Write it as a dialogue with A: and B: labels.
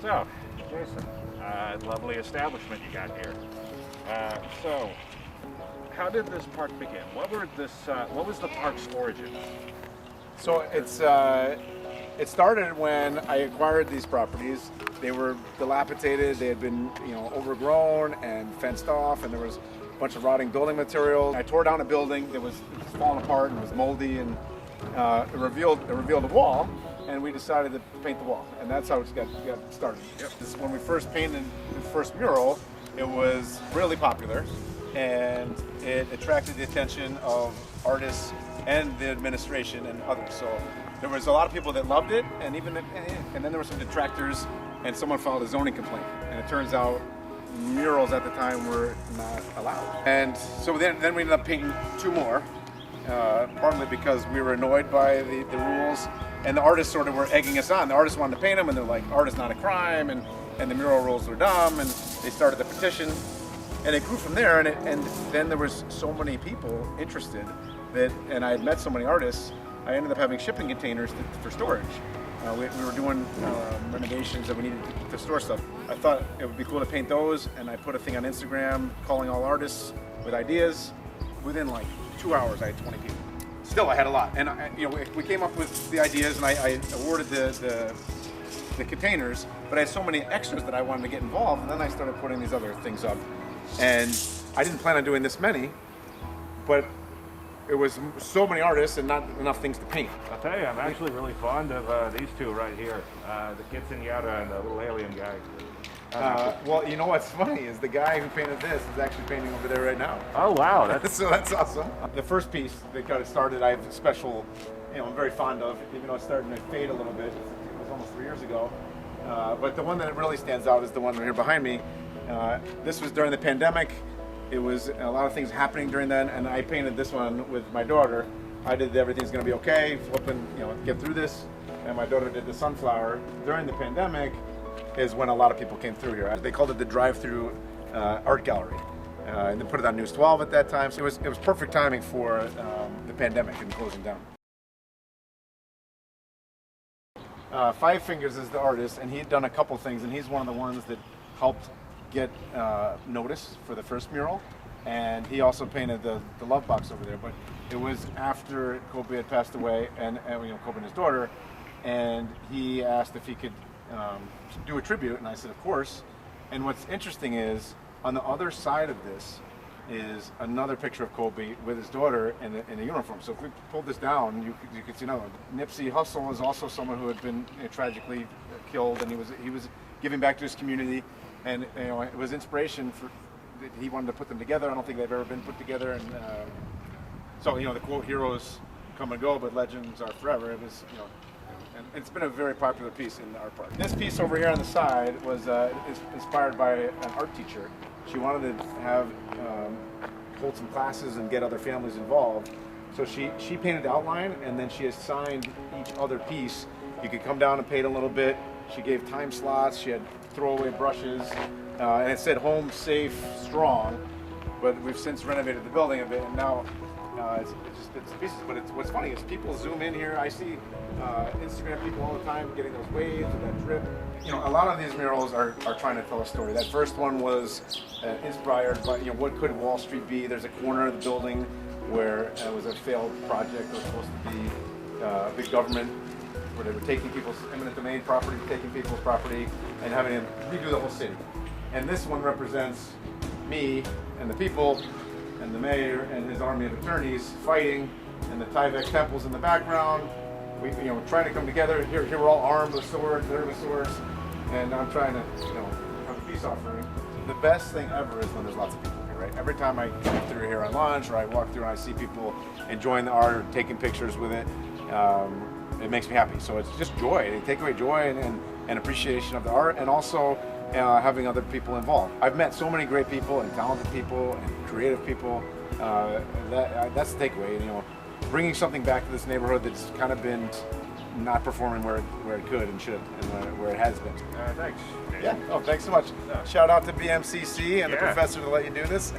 A: So, Jason, lovely establishment you got here. So, how did this park begin? What was the park's origin?
B: So it started when I acquired these properties. They were dilapidated. They had been, overgrown and fenced off, and there was a bunch of rotting building materials. I tore down a building that was falling apart and was moldy, and it revealed a wall, and we decided to paint the wall, and that's how it got started. Yep. When we first painted the first mural, it was really popular, and it attracted the attention of artists and the administration and others. So there was a lot of people that loved it, and then there were some detractors, and someone filed a zoning complaint. And it turns out murals at the time were not allowed. And so then we ended up painting two more, partly because we were annoyed by the rules, and the artists sort of were egging us on. The artists wanted to paint them, and they're like, art is not a crime, and the mural rules are dumb, and they started the petition. And it grew from there, and then there was so many people interested and I had met so many artists, I ended up having shipping containers for storage. We were doing renovations that we needed to store stuff. I thought it would be cool to paint those, and I put a thing on Instagram calling all artists with ideas. Within like 2 hours, I had 20 people. Still, I had a lot, and we came up with the ideas, and I awarded the containers, but I had so many extras that I wanted to get involved, and then I started putting these other things up. And I didn't plan on doing this many, but it was so many artists and not enough things to paint.
A: I'll tell you, I'm actually really fond of these two right here, the quinceañera and the little alien guy.
B: Well, you know what's funny is the guy who painted this is actually painting over there right now.
A: Oh wow,
B: so that's awesome. The first piece that got it started, I have a special, I'm very fond of, even though it's starting to fade a little bit. It was almost 3 years ago. But the one that really stands out is the one right here behind me. This was during the pandemic. It was a lot of things happening during then, and I painted this one with my daughter. I did the everything's gonna be okay, flipping, get through this, and my daughter did the sunflower. During the pandemic is when a lot of people came through here. They called it the drive-through art gallery, and they put it on News 12 at that time. So it was perfect timing for the pandemic and closing down. Five Fingers is the artist, and he had done a couple things, and he's one of the ones that helped get notice for the first mural, and he also painted the love box over there. But it was after Kobe had passed away, and Kobe and his daughter, and he asked if he could do a tribute, and I said of course. And what's interesting is on the other side of this is another picture of Kobe with his daughter in a uniform. So if we pulled this down, you could see another one. Nipsey Hussle is also someone who had been tragically killed, and he was giving back to his community. And it was inspiration for he wanted to put them together. I don't think they've ever been put together. And so the quote, "Heroes come and go, but legends are forever." It was and it's been a very popular piece in the art park. This piece over here on the side was inspired by an art teacher. She wanted to have hold some classes and get other families involved. So she painted the outline, and then she assigned each other piece. You could come down and paint a little bit. She gave time slots. She had throwaway brushes, and it said "Home Safe Strong." But we've since renovated the building a bit, and now it's pieces. But what's funny is people zoom in here. I see Instagram people all the time getting those waves or that drip. A lot of these murals are trying to tell a story. That first one was inspired by what could Wall Street be. There's a corner of the building where it was a failed project. It was supposed to be big government, where they were taking people's eminent domain property, taking people's property, and having them redo the whole city. And this one represents me and the people, and the mayor and his army of attorneys fighting, and the Tyvek temples in the background. We, trying to come together. Here we're all armed with swords, they're with swords, and I'm trying to, have a peace offering. The best thing ever is when there's lots of people here, right? Every time I come through here on lunch, or I walk through and I see people enjoying the art, or taking pictures with it, it makes me happy. So it's just joy. They take away joy and appreciation of the art, and also having other people involved. I've met so many great people and talented people and creative people. That's the takeaway. Bringing something back to this neighborhood that's kind of been not performing where it could and should, and where it has been.
A: Thanks.
B: Yeah. Oh, thanks so much. Shout out to BMCC and the professor to let you do this.